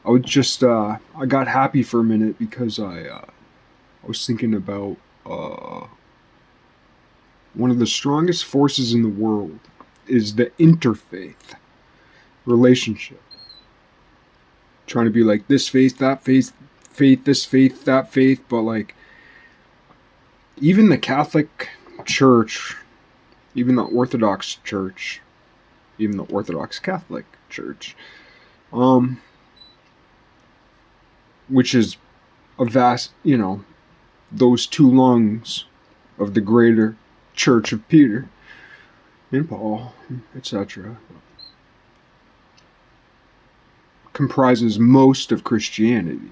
I was just I got happy for a minute because I was thinking about one of the strongest forces in the world is the interfaith relationship. Trying to be like this faith, that faith, faith, this faith, that faith, but like even the Catholic Church, even the Orthodox Church, even the Orthodox Catholic Church, um, which is a vast, those two lungs of the greater Church of Peter and Paul, etc., comprises most of Christianity.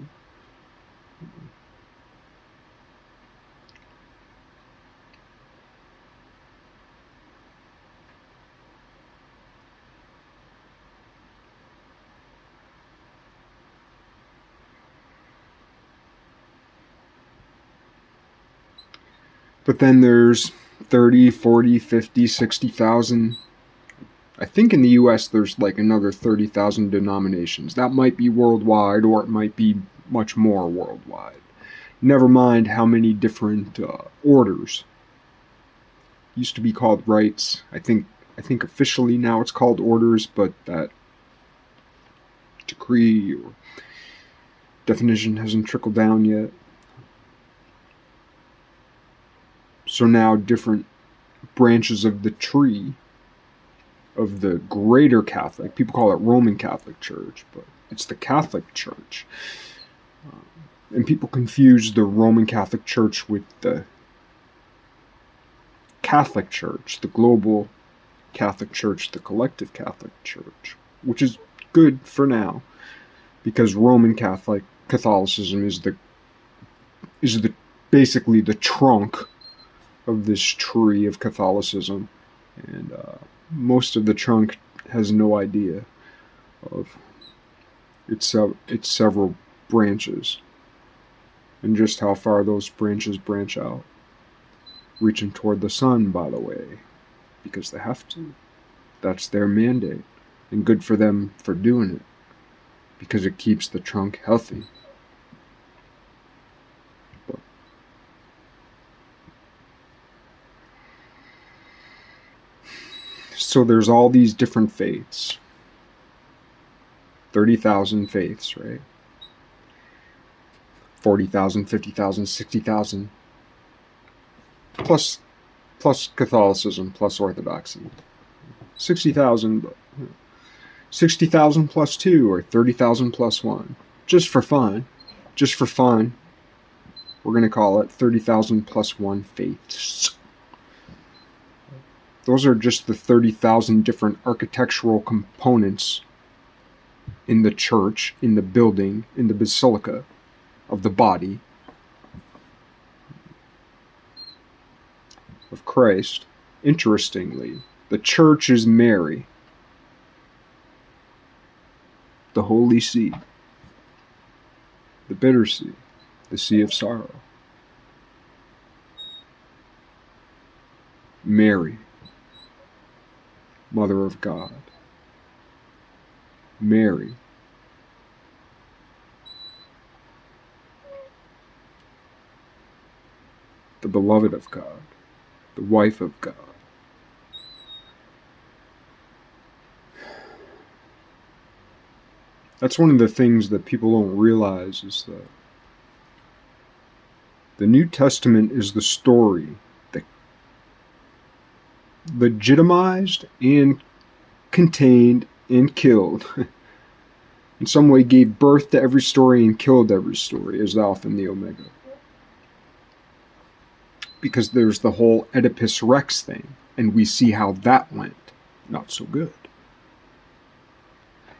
But then there's 30, 40, 50, 60,000. I think in the US there's like another 30,000 denominations. That might be worldwide or it might be much more worldwide. Never mind how many different orders. Used to be called rites. I think officially now it's called orders, but that decree or definition hasn't trickled down yet. So now different branches of the tree of the greater Catholic, people call it Roman Catholic Church, but it's the Catholic Church. And people confuse the Roman Catholic Church with the Catholic Church, the global Catholic Church, the collective Catholic Church, which is good for now, because Roman Catholicism is the basically the trunk of this tree of Catholicism, and most of the trunk has no idea of its several branches and just how far those branches branch out, reaching toward the sun, by the way, because they have to. That's their mandate, and good for them for doing it, because it keeps the trunk healthy. But so there's all these different faiths. 30,000 faiths, right? 40,000, 50,000, 60,000. Plus Catholicism, plus Orthodoxy. 60,000, 60,000 plus 2, or 30,000 plus 1. Just for fun. We're going to call it 30,000 plus 1 faiths. Those are just the 30,000 different architectural components in the church, in the building, in the basilica of the body of Christ. Interestingly, the church is Mary, the Holy See, the bitter sea, the sea of sorrow. Mary, Mother of God. Mary, the beloved of God, the wife of God. That's one of the things that people don't realize, is that the New Testament is the story that legitimized and contained and killed, in some way gave birth to every story and killed every story, as the Alpha and the Omega. Because there's the whole Oedipus Rex thing, and we see how that went. Not so good.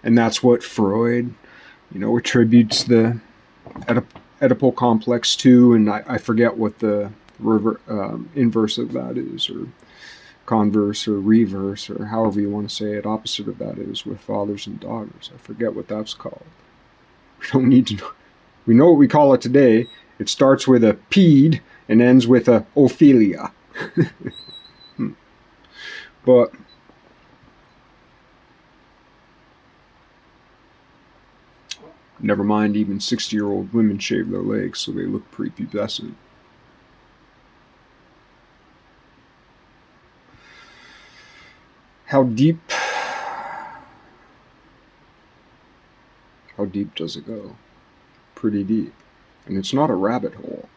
And that's what Freud, attributes the Oedipal complex to, and I forget what the inverse of that is, or converse, or reverse, or however you want to say it, opposite of that is with fathers and daughters. I forget what that's called. We don't need to know. We know what we call it today. It starts with a pede and ends with a Ophelia. But Never mind, even 60-year-old women shave their legs so they look prepubescent. How deep does it go? Pretty deep. And it's not a rabbit hole.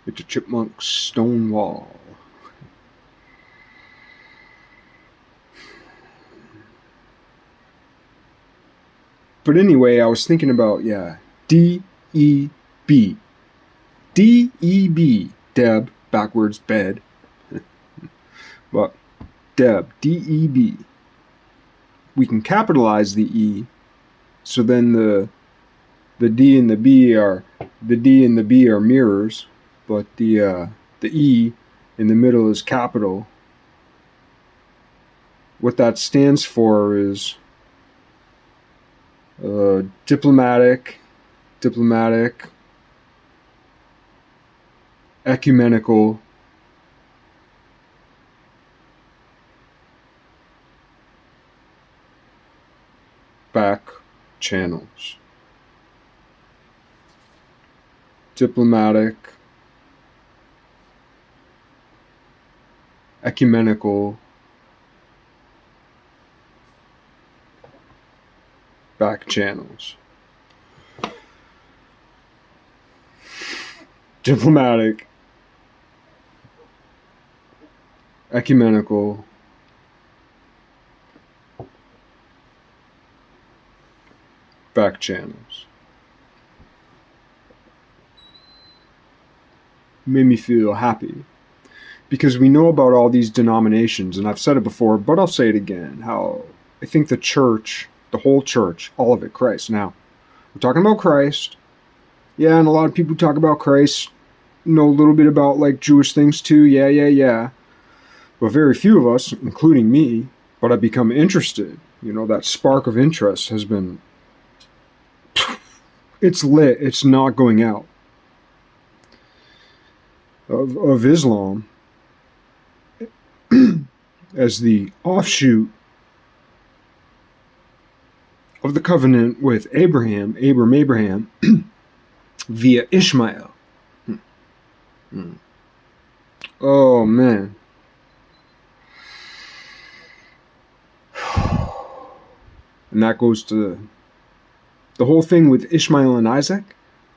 It's a chipmunk's stone wall. But anyway, I was thinking about, D-E-B. D-E-B. Deb, backwards bed. But Deb, D-E-B. We can capitalize the E, so then the D and the B are mirrors, but the E in the middle is capital. What that stands for is diplomatic, ecumenical, back channels. Diplomatic, ecumenical, back channels. Diplomatic, ecumenical, back channels. Made me feel happy because we know about all these denominations, and I've said it before, but I'll say it again, how I think the church, the whole church, all of it, Christ. Now, we're talking about Christ. Yeah, and a lot of people talk about Christ, know a little bit about like Jewish things too. Yeah. But very few of us, including me, but I've become interested. That spark of interest has been, it's lit. It's not going out. Of Islam as the offshoot of the covenant with Abraham via Ishmael. Oh man. And that goes to the whole thing with Ishmael and Isaac,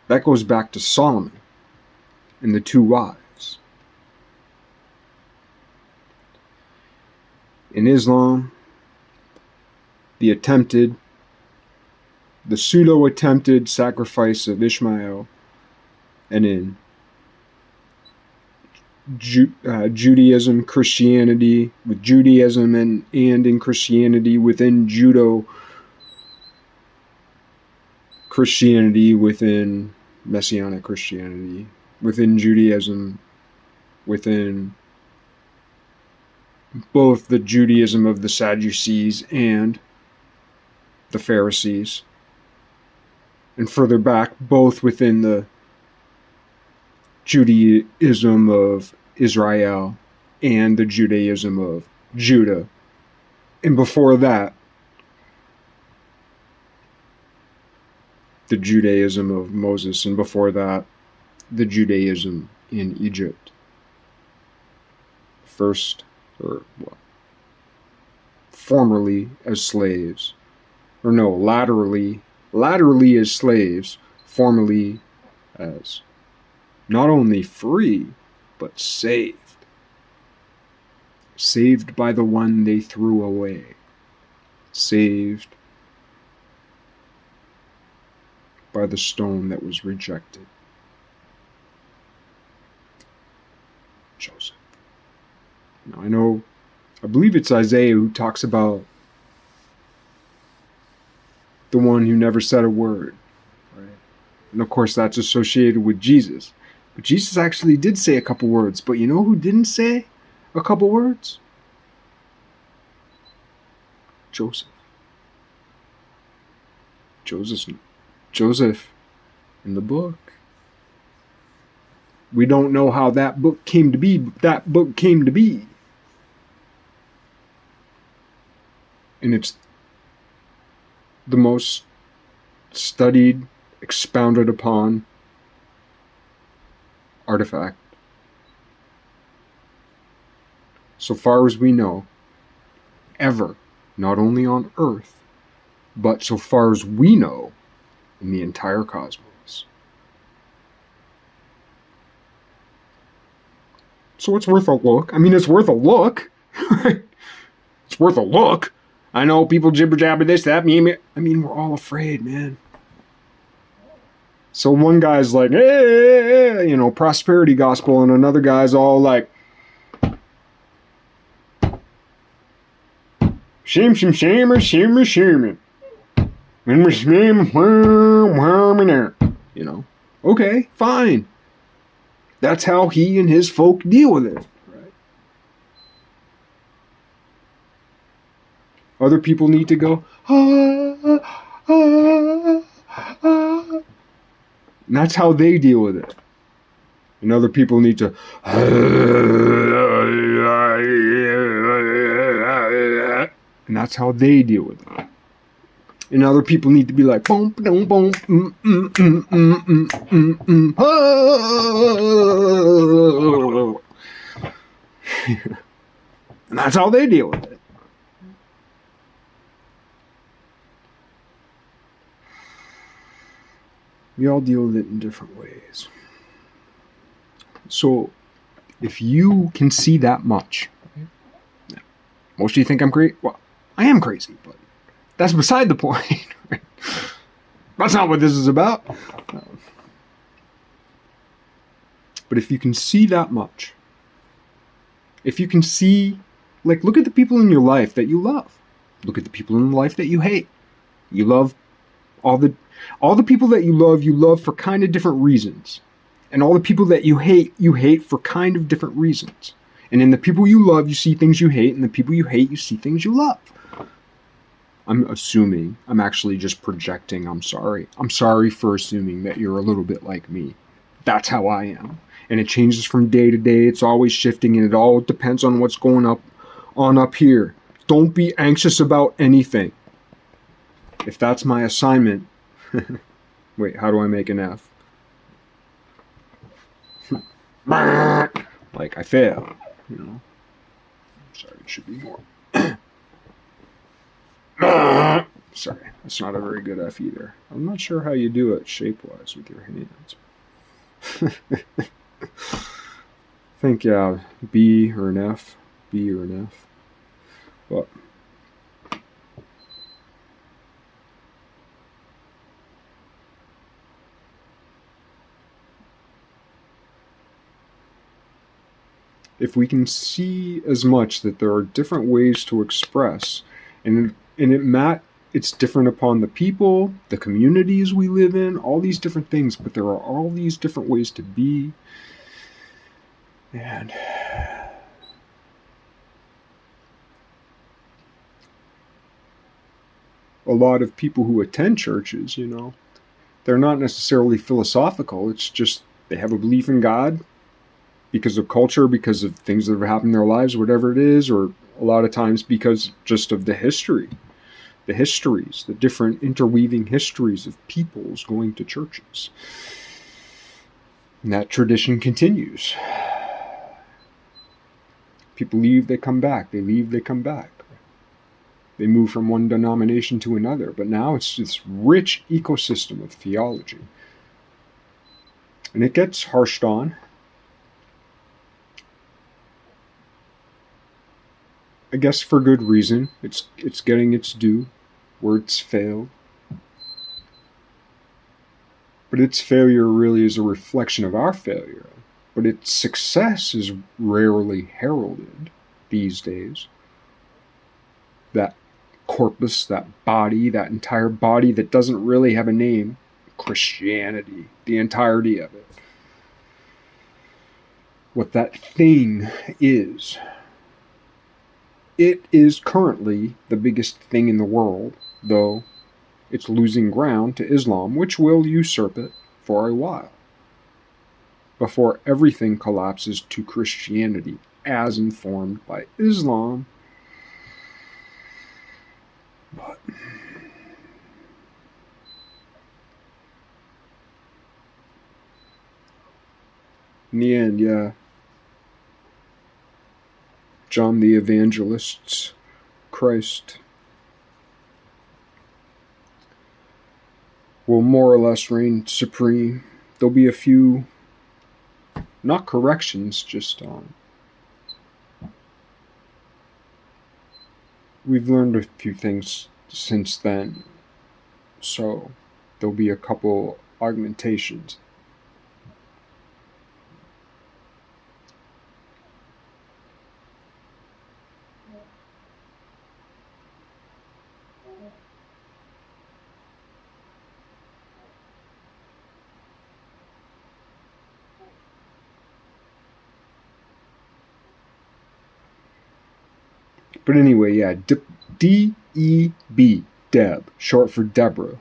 that goes back to Solomon and the two wives. In Islam, the pseudo-attempted sacrifice of Ishmael, and in Judaism, Christianity, with Judaism and in Christianity, within Christianity, within Messianic Christianity, within Judaism, within both the Judaism of the Sadducees and the Pharisees, and further back, both within the Judaism of Israel and the Judaism of Judah, and before that, the Judaism of Moses, and before that, the Judaism in Egypt. Formerly as slaves, laterally as slaves, formerly as not only free, but saved. Saved by the one they threw away. Saved by the stone that was rejected. Joseph. Now I believe it's Isaiah who talks about the one who never said a word. Right? And of course that's associated with Jesus. But Jesus actually did say a couple words. But you know who didn't say a couple words? Joseph. Joseph in the book. We don't know how that book came to be, but that book came to be. And it's the most studied, expounded upon artifact, so far as we know, ever, not only on Earth, but so far as we know, in the entire cosmos. So it's worth a look. I mean, it's worth a look. It's worth a look. I know people jibber jabber this, that, me. I mean, we're all afraid, man. So one guy's like, hey, you know, prosperity gospel, and another guy's all like, shimmer, shimmer. And we shimmer, you know, okay, fine. That's how he and his folk deal with it. Right? Other people need to go, and that's how they deal with it. And other people need to, and that's how they deal with it. And other people need to be like, boom, boom, boom, and that's how they deal with it. We all deal with it in different ways. So, if you can see that much, most of you think I'm crazy. Well, I am crazy, but that's beside the point. Right? That's not what this is about. But if you can see that much, if you can see, like, look at the people in your life that you love. Look at the people in life that you hate. You love all the people that you love for kind of different reasons. And all the people that you hate for kind of different reasons. And in the people you love, you see things you hate, and the people you hate, you see things you love. I'm assuming. I'm actually just projecting. I'm sorry. I'm sorry for assuming that you're a little bit like me. That's how I am. And it changes from day to day. It's always shifting, and it all depends on what's going on up here. Don't be anxious about anything. If that's my assignment... Wait, how do I make an F? Like I fail, you know. Sorry, it should be more. Sorry, that's not a very good F either. I'm not sure how you do it shape-wise with your hands. I think, yeah, B or an F. B or an F. But if we can see as much that there are different ways to express, and it's different upon the people, the communities we live in, all these different things, but there are all these different ways to be. And a lot of people who attend churches, you know, they're not necessarily philosophical. It's just they have a belief in God because of culture, because of things that have happened in their lives, whatever it is, or a lot of times because just of the history. The histories, the different interweaving histories of peoples going to churches. And that tradition continues. People leave, they come back. They leave, they come back. They move from one denomination to another. But now it's this rich ecosystem of theology. And it gets harshed on. I guess for good reason. It's getting its due. Where it's failed. But its failure really is a reflection of our failure. But its success is rarely heralded these days. That corpus, that body, that entire body that doesn't really have a name, Christianity, the entirety of it. What that thing is. It is currently the biggest thing in the world, though it's losing ground to Islam, which will usurp it for a while, before everything collapses to Christianity as informed by Islam. In the end, yeah. John the Evangelist's Christ will more or less reign supreme. There'll be a few, not corrections, just we've learned a few things since then, so there'll be a couple augmentations. But anyway, yeah, D-E-B, Deb, short for Deborah.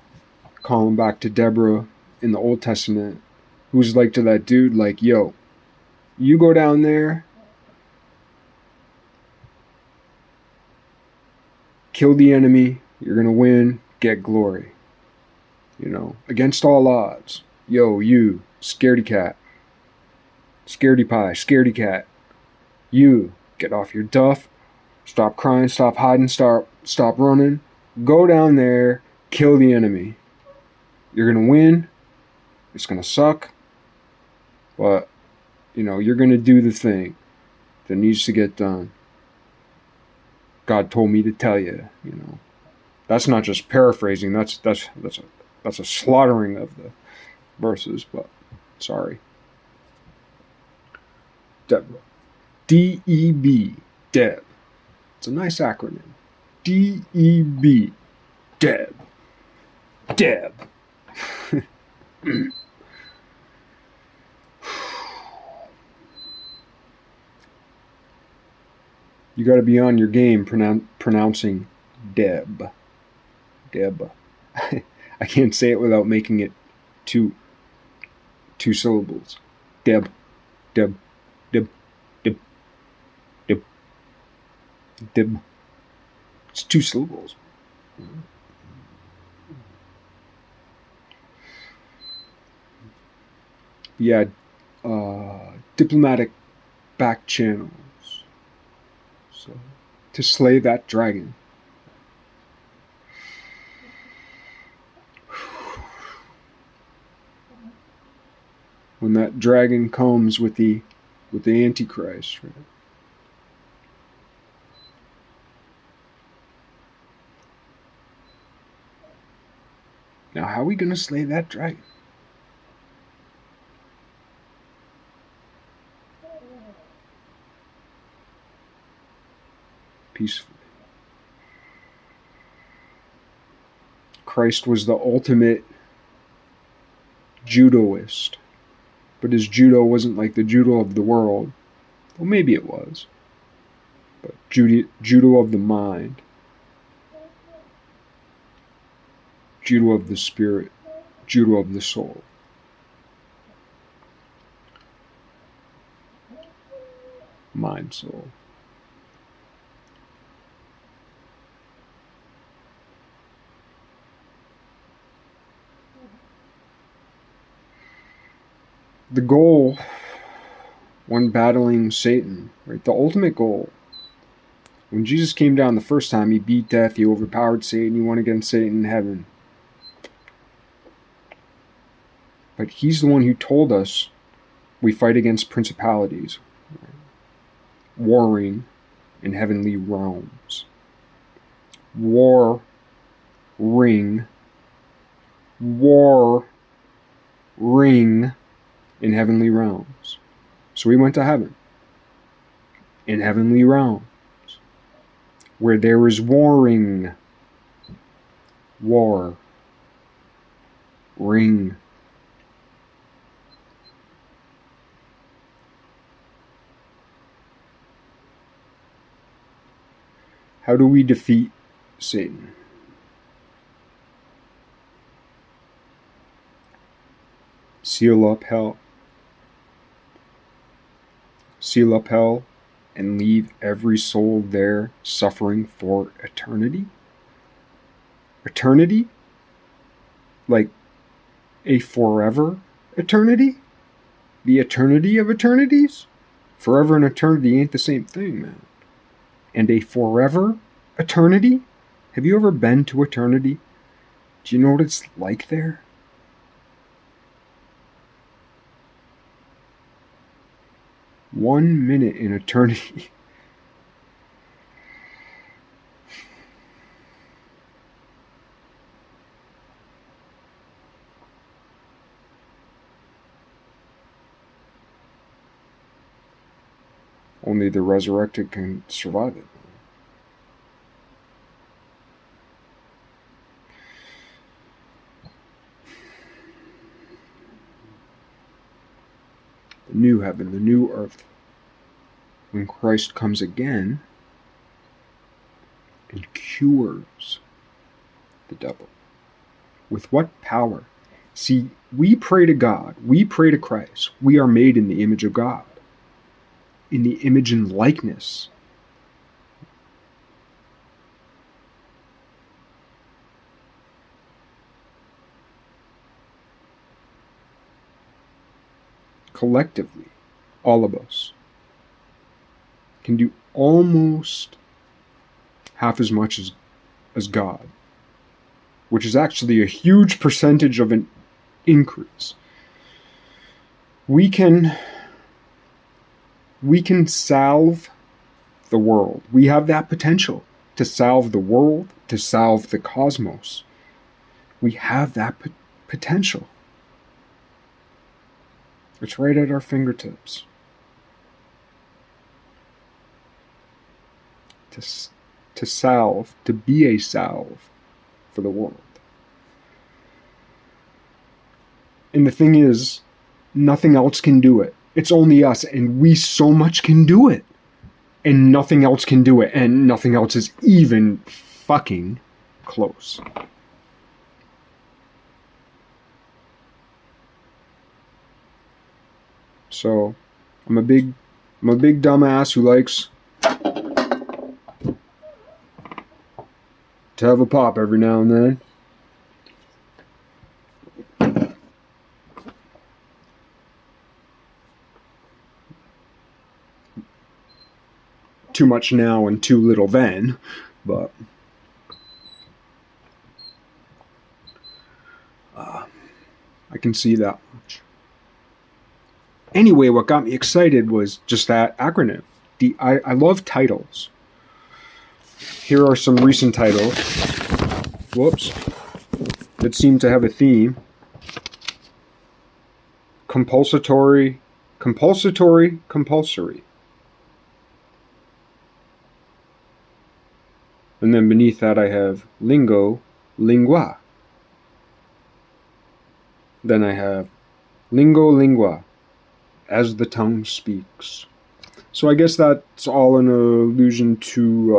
Calling back to Deborah in the Old Testament, who's like to that dude, like, yo, you go down there, kill the enemy, you're going to win, get glory. You know, against all odds. Yo, you, scaredy cat, scaredy pie, scaredy cat, you, get off your duff, stop crying, stop hiding, stop running, go down there, kill the enemy. You're going to win, it's going to suck, but, you know, you're going to do the thing that needs to get done. God told me to tell you, you know. That's not just paraphrasing, that's a slaughtering of the verses, but sorry. Deborah. D-E-B, Deb. It's a nice acronym. D-E-B, Deb. Deb. You got to be on your game pronouncing Deb. Deb. I can't say it without making it two syllables. Deb. Deb. Deb. Deb. Deb. Deb. It's 2 syllables. Yeah, diplomatic back channels. So, to slay that dragon. When that dragon comes with the Antichrist, right? Now, how are we going to slay that dragon? Peacefully. Christ was the ultimate judoist, but his judo wasn't like the judo of the world. Well, maybe it was, but judo of the mind, judo of the spirit, judo of the soul. Mind, soul. The goal when battling Satan, right? The ultimate goal. When Jesus came down the first time, he beat death, he overpowered Satan, he won against Satan in heaven. But he's the one who told us we fight against principalities, warring in heavenly realms. Warring in heavenly realms. So we went to heaven. In heavenly realms. Where there is warring. War. Ring. How do we defeat Satan? Seal up hell. Seal up hell and leave every soul there suffering for eternity? Eternity? Like a forever eternity? The eternity of eternities? Forever and eternity ain't the same thing, man. And a forever eternity? Have you ever been to eternity? Do you know what it's like there? One minute in eternity. Only the resurrected can survive it. The new heaven, the new earth. When Christ comes again and cures the devil. With what power? See, we pray to God. We pray to Christ. We are made in the image of God. In the image and likeness. Collectively, all of us can do almost half as much as God, which is actually a huge percentage of an increase. We can salve the world. We have that potential to salve the world, to salve the cosmos. We have that potential. It's right at our fingertips. To salve, to be a salve for the world. And the thing is, nothing else can do it. It's only us, and we so much can do it. And nothing else can do it, and nothing else is even fucking close. So, I'm a big dumbass who likes to have a pop every now and then. Too much now and too little then, but I can see that much. Anyway, what got me excited was just that acronym. I love titles. Here are some recent titles. Whoops. That seem to have a theme. Compulsory. And then beneath that I have lingo, lingua. Then I have lingo, lingua, as the tongue speaks. So I guess that's all an allusion to,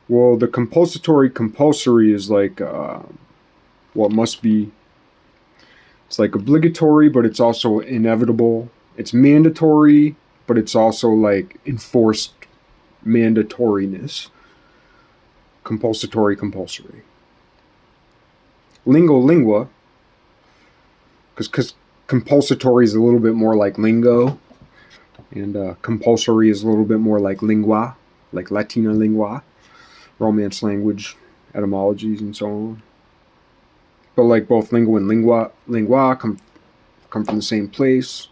well, the compulsory is like what must be, it's like obligatory, but it's also inevitable. It's mandatory, but it's also like enforced mandatoriness. Compulsory. Lingo, lingua, because compulsory is a little bit more like lingo, and compulsory is a little bit more like lingua, like Latina lingua, Romance language, etymologies, and so on. But like both lingo and lingua come from the same place.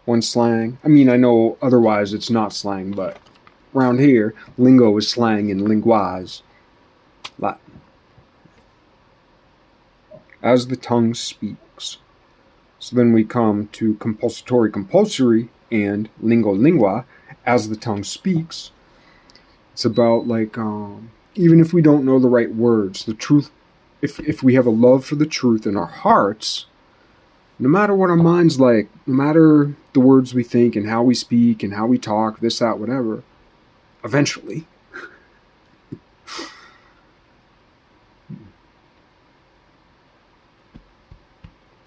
One slang. I mean, I know otherwise it's not slang, but around here, lingo is slang and lingua is Latin. As the tongue speaks. So then we come to compulsory, and lingo, lingua, as the tongue speaks. It's about like, even if we don't know the right words, the truth, if we have a love for the truth in our hearts, no matter what our mind's like, no matter the words we think and how we speak and how we talk, this, that, whatever, eventually,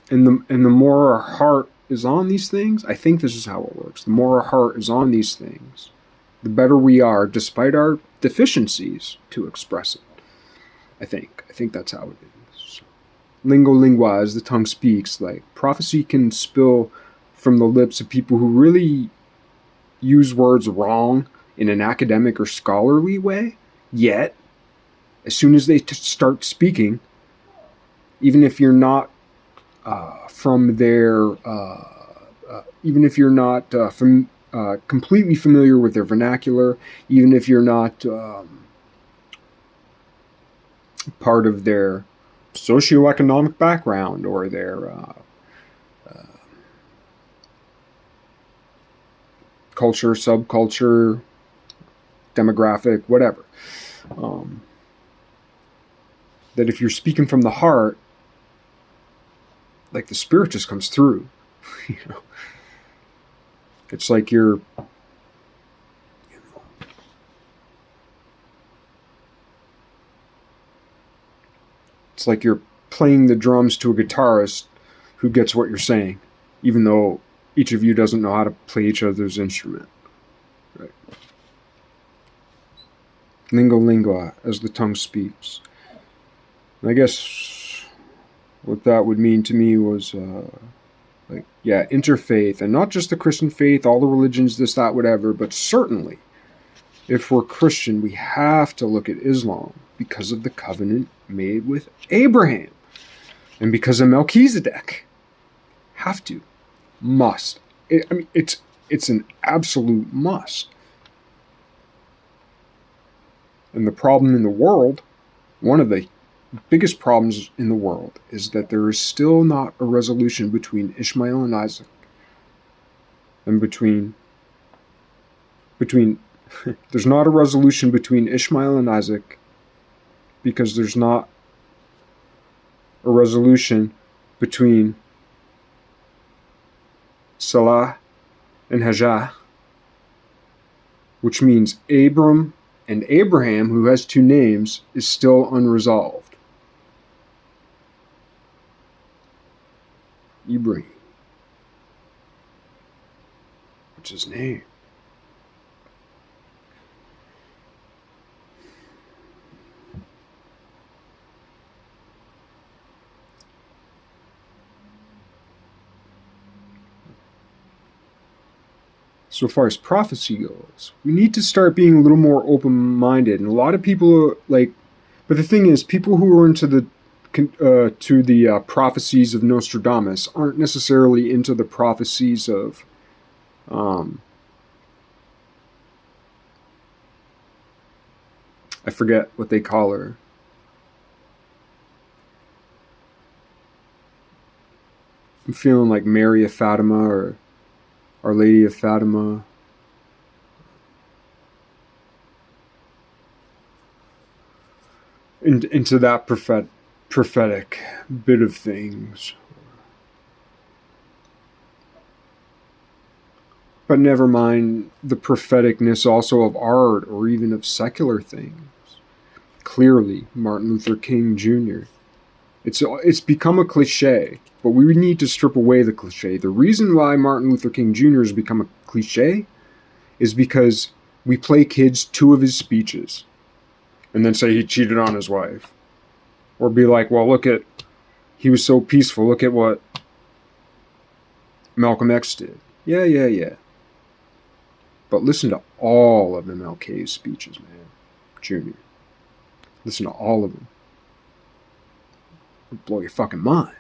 and the more our heart is on these things, I think this is how it works. The more our heart is on these things, the better we are, despite our deficiencies, to express it. I think that's how it is. lingo lingua, as the tongue speaks. Like, prophecy can spill from the lips of people who really use words wrong in an academic or scholarly way, yet as soon as they start speaking, even if you're not from their even if you're not completely familiar with their vernacular, even if you're not part of their socioeconomic background or their culture, subculture, demographic, whatever. That if you're speaking from the heart, like, the Spirit just comes through. You know, it's like it's like you're playing the drums to a guitarist who gets what you're saying, even though each of you doesn't know how to play each other's instrument. Right? Lingo lingua, as the tongue speaks. And I guess what that would mean to me was, interfaith, and not just the Christian faith, all the religions, this, that, whatever, but certainly, if we're Christian, we have to look at Islam because of the covenant made with Abraham, and because of Melchizedek. Have to. Must. It's an absolute must. And the problem in the world, one of the biggest problems in the world, is that there is still not a resolution between Ishmael and Isaac, and between there's not a resolution between Ishmael and Isaac, because there's not a resolution between Salah and Hajar, which means Abram and Abraham, who has two names, is still unresolved. Ibrahim. What's his name? So far as prophecy goes, we need to start being a little more open-minded. And a lot of people but the thing is, people who are into the prophecies of Nostradamus aren't necessarily into the prophecies of I forget what they call her. I'm feeling like Mary of Fatima or Our Lady of Fatima. Into that prophetic bit of things. But never mind the propheticness also of art or even of secular things. Clearly, Martin Luther King Jr. It's become a cliche, but we need to strip away the cliche. The reason why Martin Luther King Jr. has become a cliche is because we play kids 2 of his speeches and then say he cheated on his wife. Or be like, well, he was so peaceful, look at what Malcolm X did. Yeah. But listen to all of MLK's speeches, man. Junior. Listen to all of them. It'll blow your fucking mind.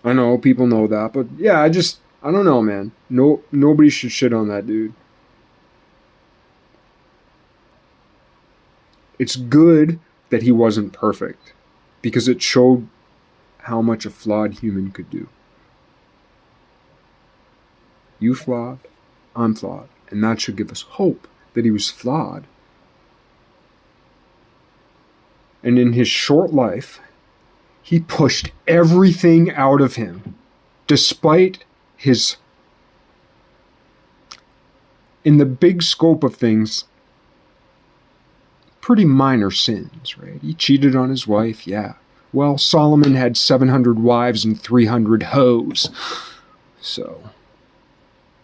I know, people know that, but yeah, I don't know, man. Nobody should shit on that dude. It's good that he wasn't perfect, because it showed how much a flawed human could do. You flawed, I'm flawed, and that should give us hope that he was flawed. And in his short life, he pushed everything out of him, despite his, in the big scope of things, pretty minor sins, right? He cheated on his wife, yeah. Well, Solomon had 700 wives and 300 hoes. So,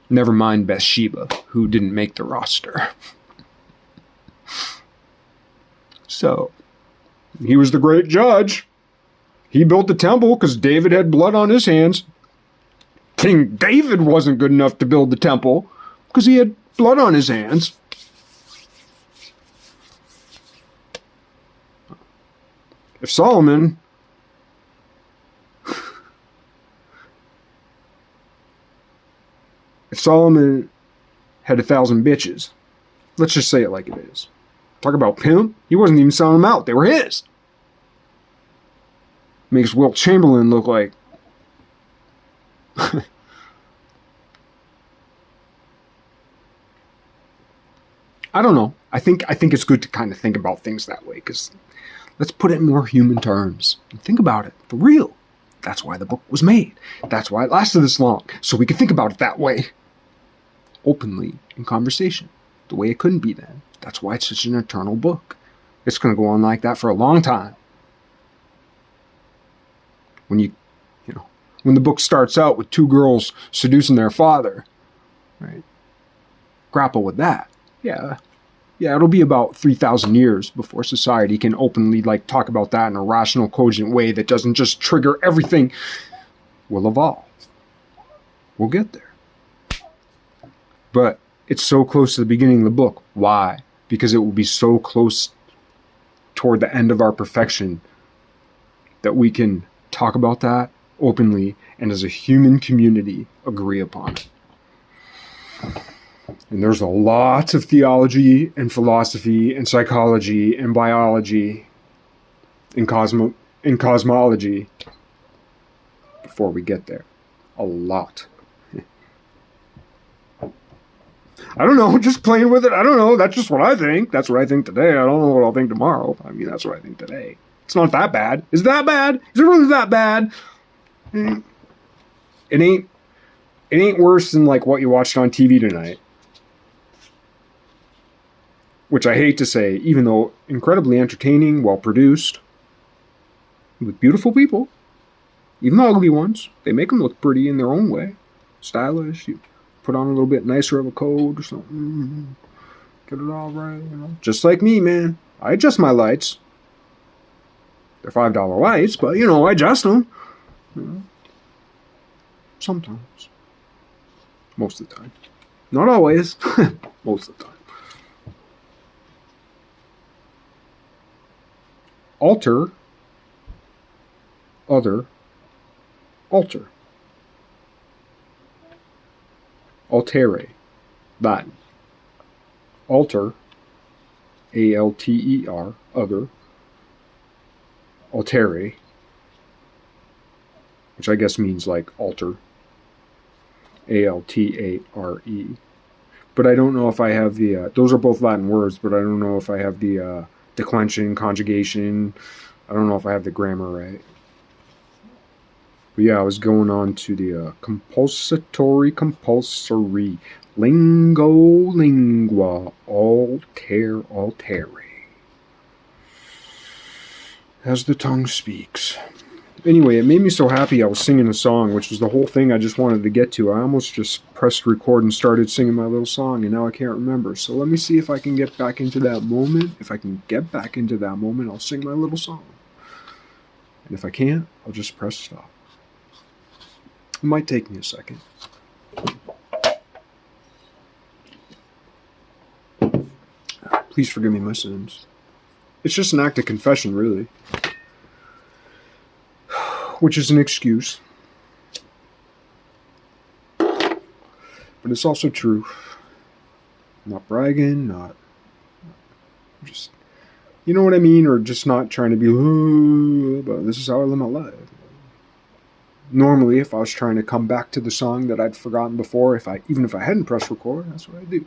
never mind Bathsheba, who didn't make the roster. So, he was the great judge. He built the temple because David had blood on his hands. King David wasn't good enough to build the temple because he had blood on his hands. If Solomon had 1,000 bitches, let's just say it like it is. Talk about pimp. He wasn't even selling them out. They were his. Makes Wilt Chamberlain look like I don't know. I think it's good to kind of think about things that way, because let's put it in more human terms. Think about it. For real. That's why the book was made. That's why it lasted this long. So we can think about it that way. Openly in conversation. The way it couldn't be then. That's why it's such an eternal book. It's going to go on like that for a long time. When when the book starts out with two girls seducing their father, right? Grapple with that. Yeah, it'll be about 3,000 years before society can openly talk about that in a rational, cogent way that doesn't just trigger everything. We'll evolve. We'll get there. But it's so close to the beginning of the book. Why? Because it will be so close toward the end of our perfection that we can talk about that openly and as a human community agree upon it. And there's a lot of theology and philosophy and psychology and biology and cosmology before we get there. A lot. I don't know, just playing with it. I don't know. That's just what I think. That's what I think today. I don't know what I'll think tomorrow. I mean, that's what I think today. It's not that bad. Is it that bad? Is it really that bad? It ain't worse than what you watched on TV tonight. Which I hate to say, even though incredibly entertaining, well produced, with beautiful people, even the ugly ones, they make them look pretty in their own way, stylish. You put on a little bit nicer of a coat or something, get it all right, Just like me, man. I adjust my lights. They're $5 lights, but I adjust them. Sometimes. Most of the time. Not always. Most of the time. Alter. Other. Alter. Altere. Latin. Alter. A-L-T-E-R. Other. Altere. Which I guess means altar. A-L-T-A-R-E. But I don't know if I have the... those are both Latin words, but I don't know if I have the declension, conjugation. I don't know if I have the grammar right. But yeah, I was going on to the compulsory, lingo, lingua, altere. As the tongue speaks. Anyway, it made me so happy I was singing a song, which was the whole thing I just wanted to get to. I almost just pressed record and started singing my little song, and now I can't remember. So let me see if I can get back into that moment. If I can get back into that moment, I'll sing my little song. And if I can't, I'll just press stop. It might take me a second. Please forgive me my sins. It's just an act of confession, really. Which is an excuse. But it's also true. Not bragging, not just, you know what I mean? Or just not trying to be, but this is how I live my life. Normally, if I was trying to come back to the song that I'd forgotten before, even if I hadn't pressed record, that's what I do.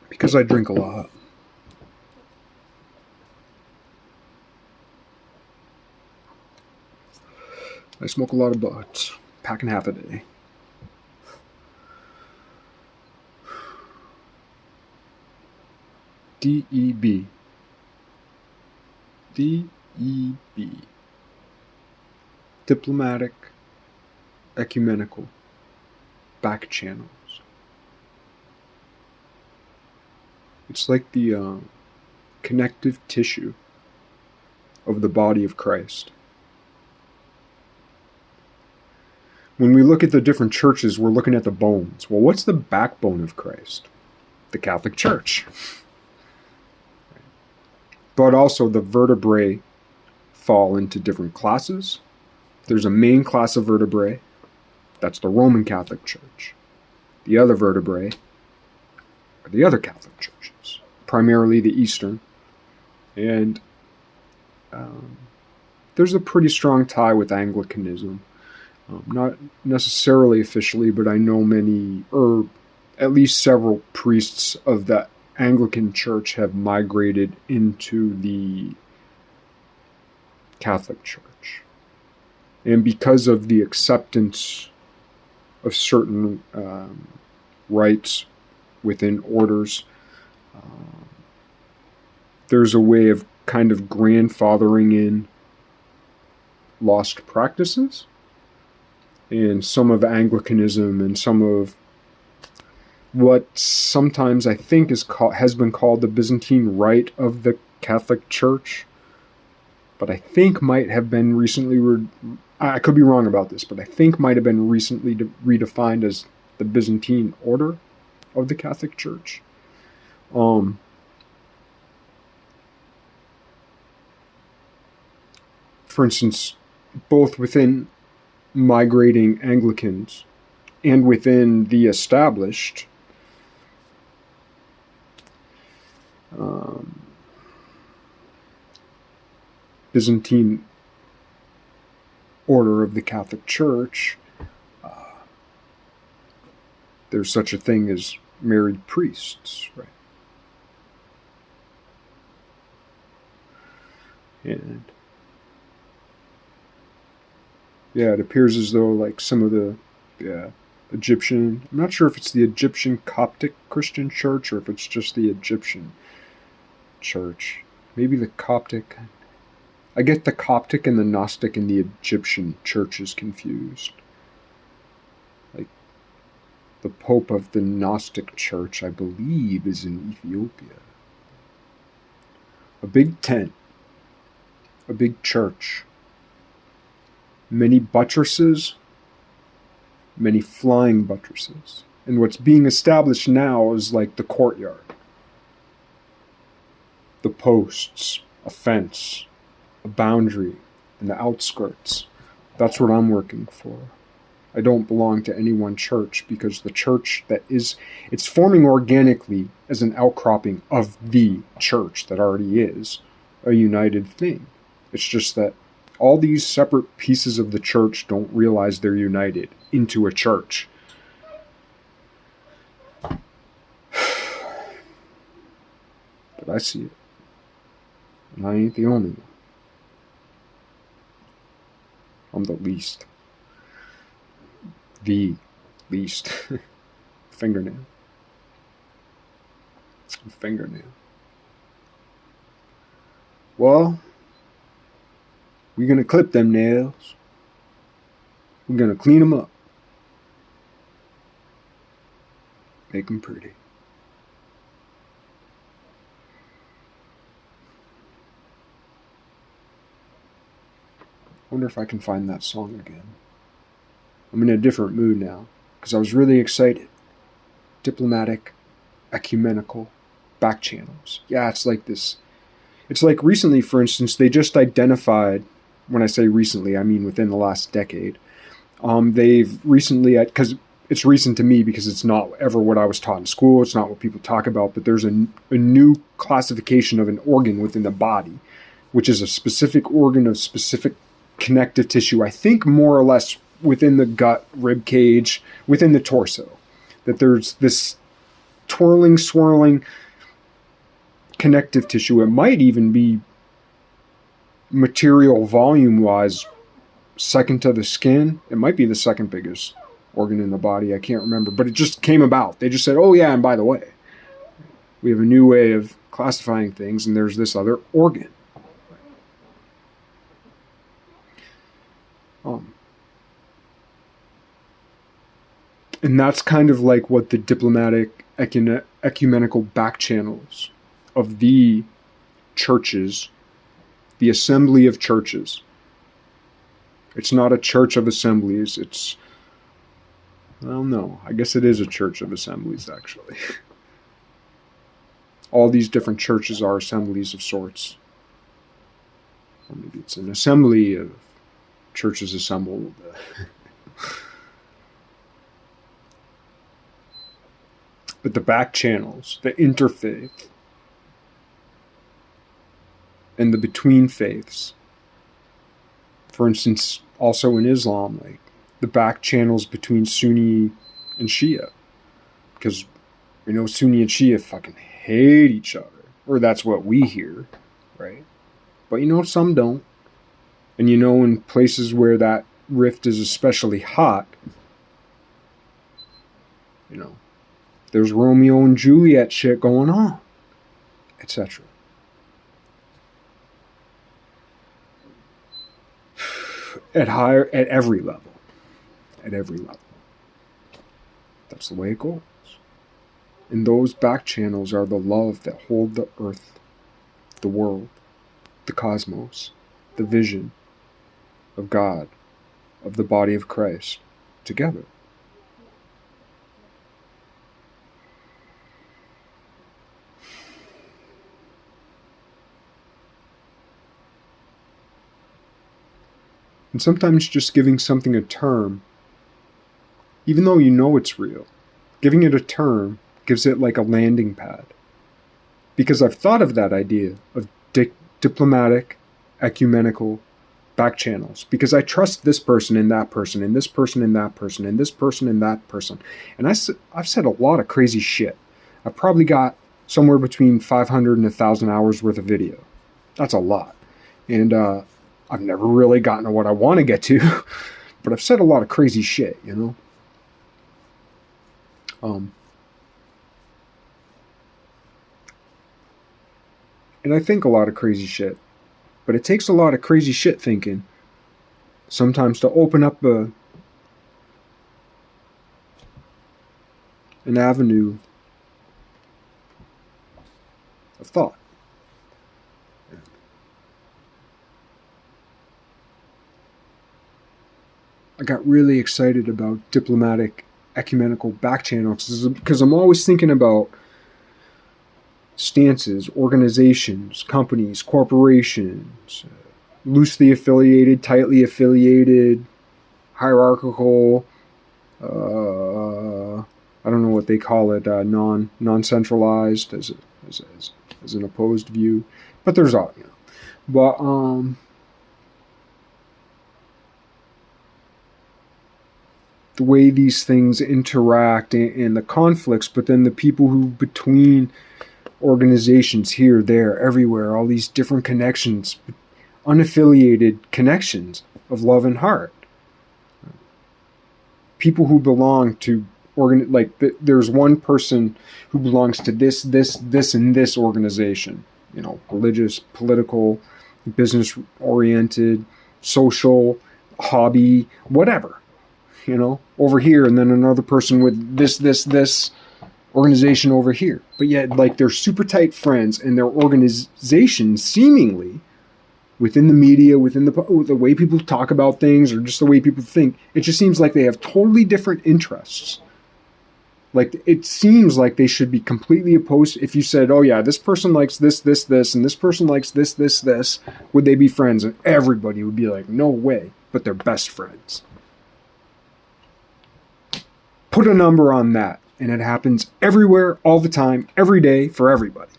Because I drink a lot. I smoke a lot of butts, packing half a day. D-E-B. D-E-B. diplomatic, ecumenical, back channels. It's like the connective tissue of the body of Christ. When we look at the different churches, we're looking at the bones. Well, what's the backbone of Christ? The Catholic Church. But also the vertebrae fall into different classes. There's a main class of vertebrae. That's the Roman Catholic Church. The other vertebrae are the other Catholic churches, primarily the Eastern. And there's a pretty strong tie with Anglicanism. Not necessarily officially, but I know many, or at least several priests of the Anglican Church have migrated into the Catholic Church. And because of the acceptance of certain rites within orders, there's a way of kind of grandfathering in lost practices. And some of Anglicanism and some of what sometimes I think has been called the Byzantine Rite of the Catholic Church, but I think might have been recently, I could be wrong about this, but I think might have been recently redefined as the Byzantine Order of the Catholic Church. For instance, both within migrating Anglicans and within the established Byzantine order of the Catholic Church, there's such a thing as married priests, right? And yeah, it appears as though like some of the Egyptian, I'm not sure if it's the Egyptian Coptic Christian Church or if it's just the Egyptian Church. Maybe the Coptic. I get the Coptic and the Gnostic and the Egyptian churches confused. Like, the Pope of the Gnostic Church, I believe, is in Ethiopia. A big tent. A big church. Many buttresses. Many flying buttresses. And what's being established now is like the courtyard. The posts. A fence. A boundary, and the outskirts. That's what I'm working for. I don't belong to any one church because the church it's forming organically as an outcropping of the church that already is a united thing. It's just that all these separate pieces of the church don't realize they're united into a church. But I see it. And I ain't the only one. I'm the least. The least. Fingernail. Well, we're gonna clip them nails. We're gonna clean them up. Make them pretty. Wonder if I can find that song again. I'm in a different mood now, because I was really excited. Diplomatic, ecumenical, back channels. Yeah, it's like this. It's like recently, for instance, they just identified, when I say recently, I mean within the last decade, they've recently, because it's recent to me because it's not ever what I was taught in school, it's not what people talk about, but there's a new classification of an organ within the body, which is a specific organ of specific connective tissue, I think more or less within the gut, rib cage, within the torso. That there's this twirling, swirling connective tissue. It might even be material volume-wise second to the skin. It might be the second biggest organ in the body. I can't remember. But it just came about. They just said, oh yeah, and by the way, we have a new way of classifying things, and there's this other organ. Um, and that's kind of like what the diplomatic ecumenical back channels of the churches, the assembly of churches. It's not a church of assemblies. It's, I don't know. I guess it is a church of assemblies, actually. All these different churches are assemblies of sorts. Or maybe it's an assembly of churches assembled. But the back channels, the interfaith, and the between faiths, for instance, also in Islam, like the back channels between Sunni and Shia, because we know Sunni and Shia fucking hate each other, or that's what we hear, right? But some don't. And in places where that rift is especially hot, there's Romeo and Juliet shit going on, etc. At every level. At every level. That's the way it goes. And those back channels are the love that hold the earth, the world, the cosmos, the vision of God, of the body of Christ, together. And sometimes just giving something a term, even though you know it's real, giving it a term gives it like a landing pad. Because I've thought of that idea of diplomatic, ecumenical back channels. Because I trust this person and that person and this person and that person and this person and that person. And I've said a lot of crazy shit. I've probably got somewhere between 500 and 1,000 hours worth of video. That's a lot. And I've never really gotten to what I want to get to, but I've said a lot of crazy shit, And I think a lot of crazy shit, but it takes a lot of crazy shit thinking sometimes to open up an avenue of thought. I got really excited about diplomatic ecumenical back channels because I'm always thinking about stances, organizations, companies, corporations, loosely affiliated, tightly affiliated, hierarchical, I don't know what they call it, non-centralized as an opposed view, but there's all, But the way these things interact and the conflicts, but then the people who between organizations here, there, everywhere, all these different connections, unaffiliated connections of love and heart. People who belong to there's one person who belongs to this, and this organization, religious, political, business oriented, social, hobby, whatever. Over here, and then another person with this organization over here. But yet, they're super tight friends, and their organizations seemingly, within the media, within the way people talk about things, or just the way people think, it just seems like they have totally different interests. It seems like they should be completely opposed. If you said, oh yeah, this person likes this, and this person likes this, would they be friends? And everybody would be like, no way, but they're best friends. Put a number on that, and it happens everywhere, all the time, every day, for everybody.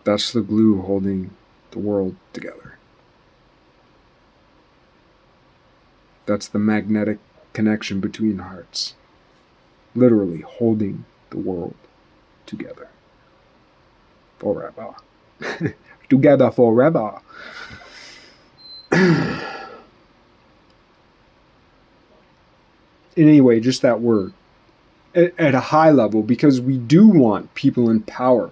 That's the glue holding the world together. That's the magnetic connection between hearts. Literally holding the world together. Forever. Together forever. Anyway, just that word. At a high level, because we do want people in power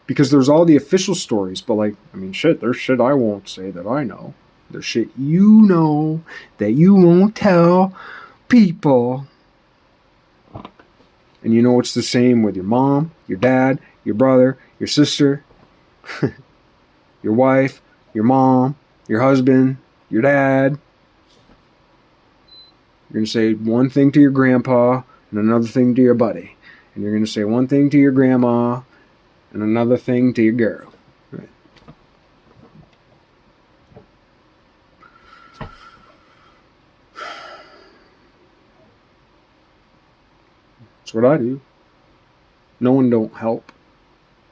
Because there's all the official stories, but like, I mean, shit, there's shit I won't say that I know. There's shit you know that you won't tell people. And you know it's the same with your mom, your dad, your brother, your sister, your wife, your mom, your husband, your dad. You're going to say one thing to your grandpa and another thing to your buddy. And you're going to say one thing to your grandma and another thing to your girl. Right. That's what I do. No one don't help.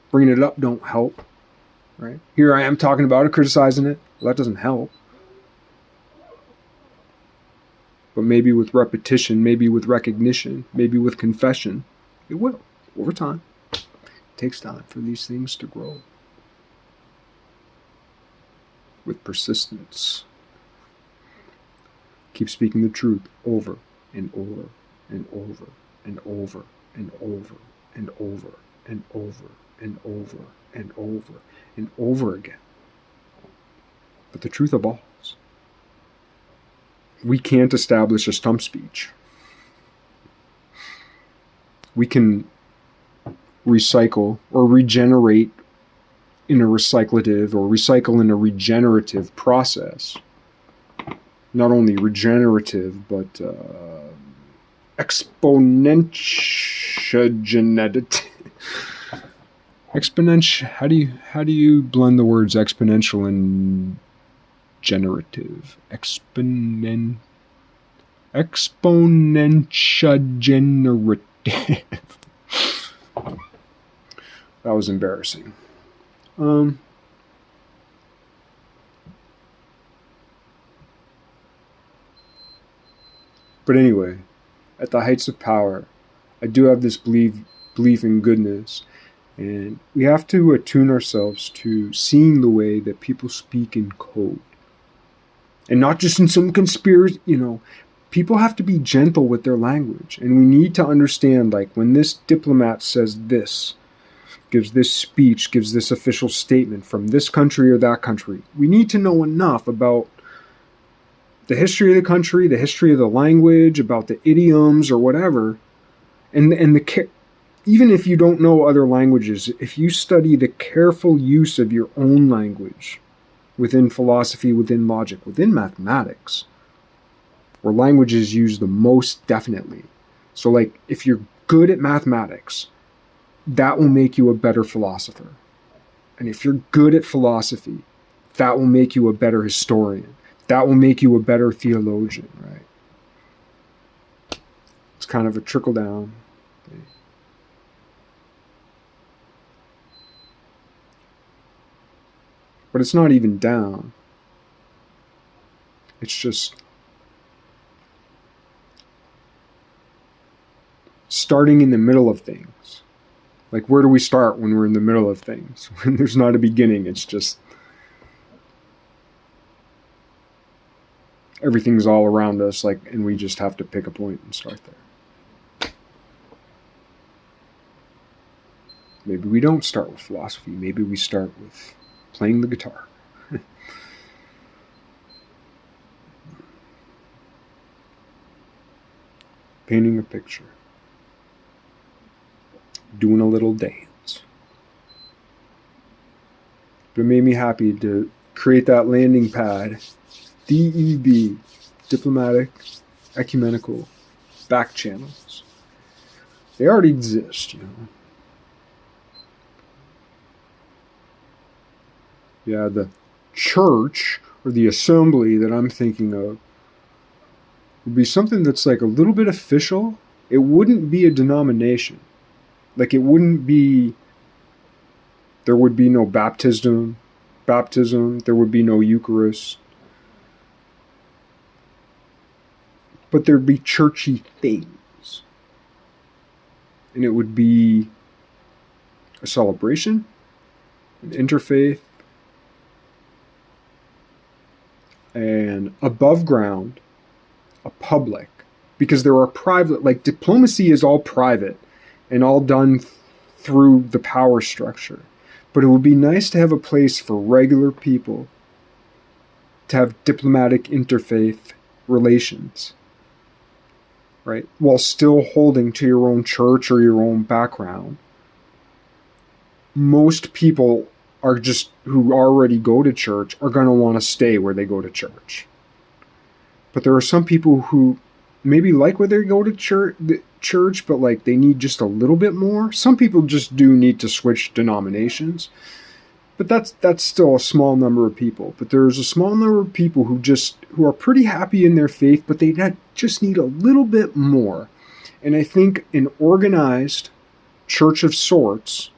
Bringing it up don't help. Right? Here I am talking about it, criticizing it. Well, that doesn't help. But maybe with repetition, maybe with recognition, maybe with confession, it will, over time. It takes time for these things to grow. With persistence. Keep speaking the truth over and over and over and over and over and over and over and over and over and over again. But the truth evolves. We can't establish a stump speech. We can recycle or regenerate in a recyclative or recycle in a regenerative process. Not only regenerative, but exponential. How do you blend the words exponential and generative? Exponential generative. That was embarrassing. But anyway, at the heights of power, I do have this belief in goodness. And we have to attune ourselves to seeing the way that people speak in code. And not just in some conspiracy, people have to be gentle with their language. And we need to understand, like, when this diplomat says this, gives this speech, gives this official statement from this country or that country, we need to know enough about the history of the country, the history of the language, about the idioms or whatever. And even if you don't know other languages, if you study the careful use of your own language within philosophy, within logic, within mathematics, where language is used the most definitely. So like, if you're good at mathematics, that will make you a better philosopher. And if you're good at philosophy, that will make you a better historian. That will make you a better theologian, right? It's kind of a trickle down thing. But it's not even down. It's just starting in the middle of things. Like, where do we start when we're in the middle of things? When there's not a beginning, it's just everything's all around us, like, and we just have to pick a point and start there. Maybe we don't start with philosophy. Maybe we start with playing the guitar. Painting a picture. Doing a little dance. But it made me happy to create that landing pad. DEB, diplomatic, ecumenical back channels. They already exist, Yeah, the church or the assembly that I'm thinking of would be something that's like a little bit official. It wouldn't be a denomination. Like, it wouldn't be, there would be no baptism, there would be no Eucharist. But there'd be churchy things. And it would be a celebration, an interfaith, and above ground, a public. Because there are private, like, diplomacy is all private and all done through the power structure. But it would be nice to have a place for regular people to have diplomatic interfaith relations, right? While still holding to your own church or your own background. Most people are just who already go to church are going to want to stay where they go to church. But there are some people who maybe like where they go to church, but like they need just a little bit more. Some people just do need to switch denominations. But that's still a small number of people. But there's a small number of people who are pretty happy in their faith, but they just need a little bit more. And I think an organized church of sorts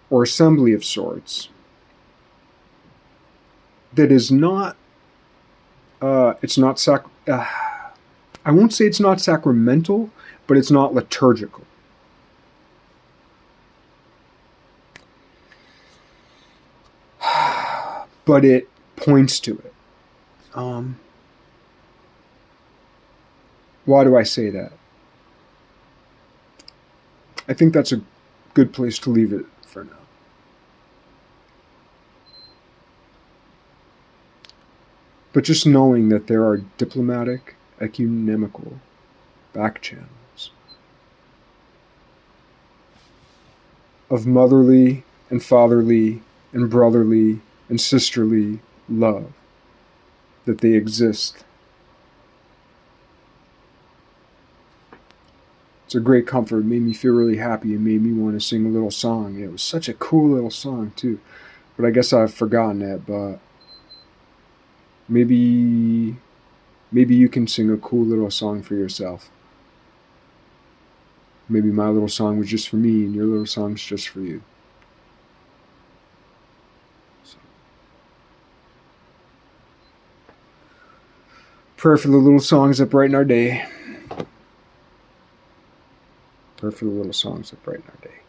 or assembly of sorts that is not it's not I won't say it's not sacramental, but it's not liturgical. But it points to it. Why do I say that? I think that's a good place to leave it for now. But just knowing that there are diplomatic, ecumenical back channels of motherly and fatherly and brotherly and sisterly love, that they exist. It's a great comfort. It made me feel really happy and made me want to sing a little song. It was such a cool little song too. But I guess I've forgotten it, but maybe you can sing a cool little song for yourself. Maybe my little song was just for me and your little song's just for you. Prayer for the little songs that brighten our day. Prayer for the little songs that brighten our day.